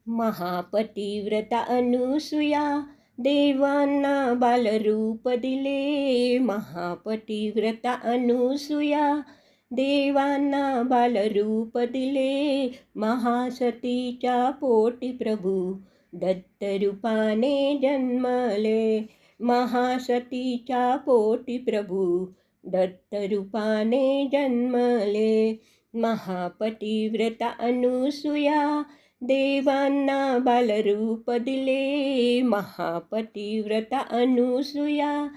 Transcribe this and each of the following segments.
महापतिव्रता अनुसूया देवांना बालरूप दिले. महापतिव्रता अनुसूया देवांना बालरूप दिले. महासतीच्या पोटी प्रभू दत्तरूपाने जन्मले. महासतीच्या पोटी प्रभू दत्तरूपाने जन्मले. महापतिव्रता अनुसूया देवांना बालरूप दिले. महापतिव्रता अनुसूया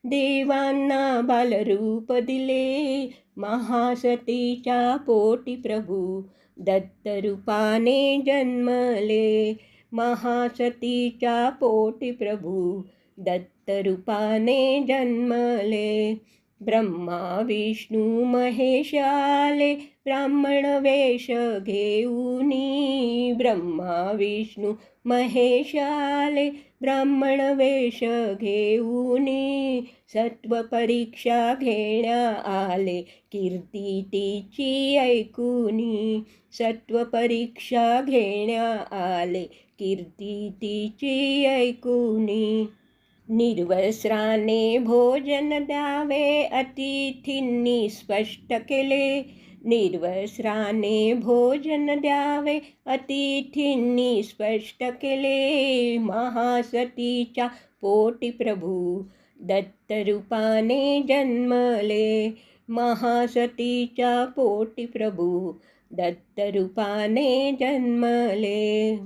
देवांना बालरूप दिले. महासतीच्या पोटी प्रभू दत्तरूपाने जन्मले. महासतीच्या पोटी प्रभू दत्तरूपाने जन्मले. ब्रह्मा विष्णू महेश आले ब्राह्मण वेश घेऊनी. ब्रह्मा विष्णू महेश आले ब्राह्मण वेश घेऊनी. सत्व परीक्षा घेण्या आले कीर्ती तिची ऐकुनी. सत्व परीक्षा घेण्या आले कीर्ती तिची ऐकुनी. निर्वस्त्राने भोजन द्यावे अतिथींनी स्पष्ट केले. निर्वस्त्राने भोजन द्यावे अतिथींनी स्पष्ट केले. महासतीच्या पोटी प्रभू दत्तरूपाने जन्मले. महासतीच्या पोटी प्रभू दत्तरूपाने जन्मले.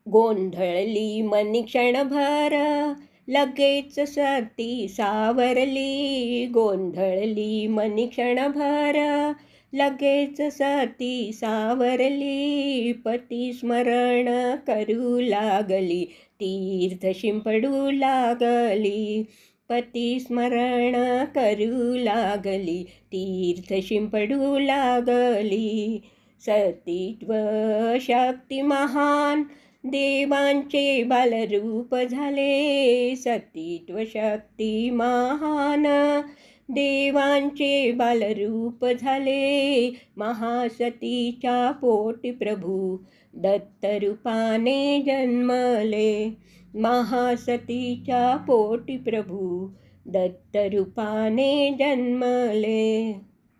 गोंधळली मनी क्षणभर लगेच सती सावरली. गोंधळली मनी क्षणभर लगेच सती सावरली. पती स्मरण करू लागली तीर्थ शिंपडू लागली. पती स्मरण करू लागली तीर्थ शिंपडू लागली. सतीत्व शक्ती महान देवांचे बालरूप झाले. सतीत्व शक्ती महान देवांचे बालरूप झाले. महासतीच्या पोटी प्रभू दत्तरूपाने जन्मले. महासतीच्या पोटी प्रभू दत्तरूपाने जन्मले.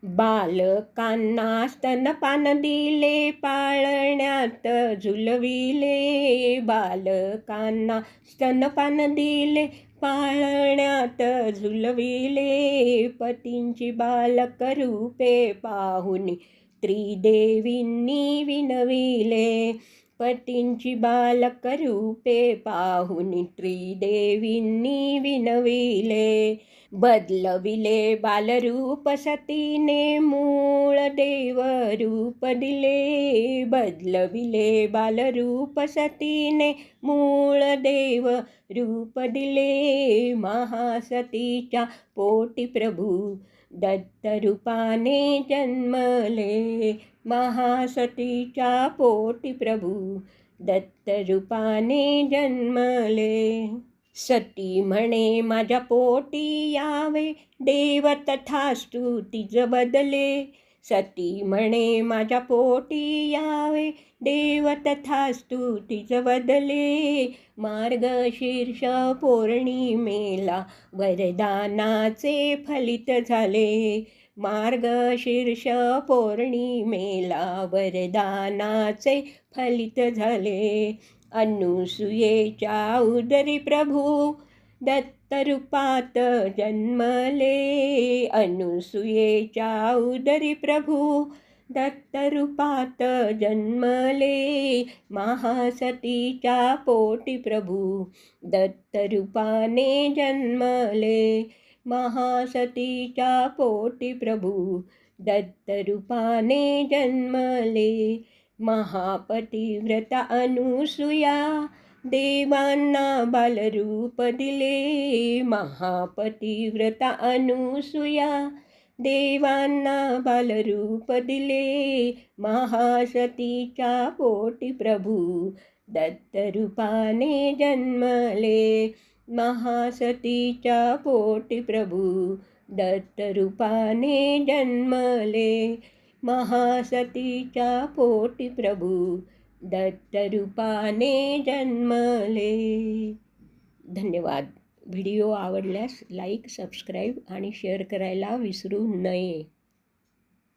बालकांना स्तनपान दिले पाळण्यात झुलविले. बालकांना स्तनपान दिले पाळण्यात झुलविले. पतींची बालक रूपे पाहुनी त्रिदेवींनी विनविले. पतींची बालक रूपे पाहुनी त्रिदेवींनी विनविले. बदलविले बालरूप सतीने मूळ देव रूप दिले. बदलविले बालरूप सतीने मूळ देव रूप दिले. महासतीच्या पोटी प्रभू दत्तरूपाने जन्मले. महासतीच्या पोटी प्रभू दत्तरूपाने जन्मले. सती म्हणे माझ्या पोटी यावे देव तथास्तु तिज बदले. सती म्हणे माझ्या पोटी यावे देव तथास्तु तिज बदले. मार्गशीर्ष पौर्णिमेला वरदानाचे फलित झाले. मार्गशीर्ष पौर्णिमेला वरदानाचे फलित झाले. अनुसूयेच्या उदरी प्रभू दत्तरूपात जन्मले. अनुसूयेच्या उदरी प्रभू दत्तरूपात जन्मले. महासतीच्या पोटी प्रभू दत्तरूपाने जन्मले. महासतीच्या पोटी प्रभू दत्तरूपाने जन्मले. महापतिव्रता अनुसूया देवांना बालरूप दिले. महापतिव्रता अनुसूया देवांना बालरूप दिले. महासतीच्या पोटी प्रभू दत्तरूपाने जन्मले. महासतीच्या पोटी प्रभू दत्तरूपाने जन्मले. महासतीच्या पोटी प्रभू दत्तरूपाने जन्मले. धन्यवाद. व्हिडिओ आवडल्यास लाईक, सबस्क्राईब आणि शेअर करायला विसरू नये.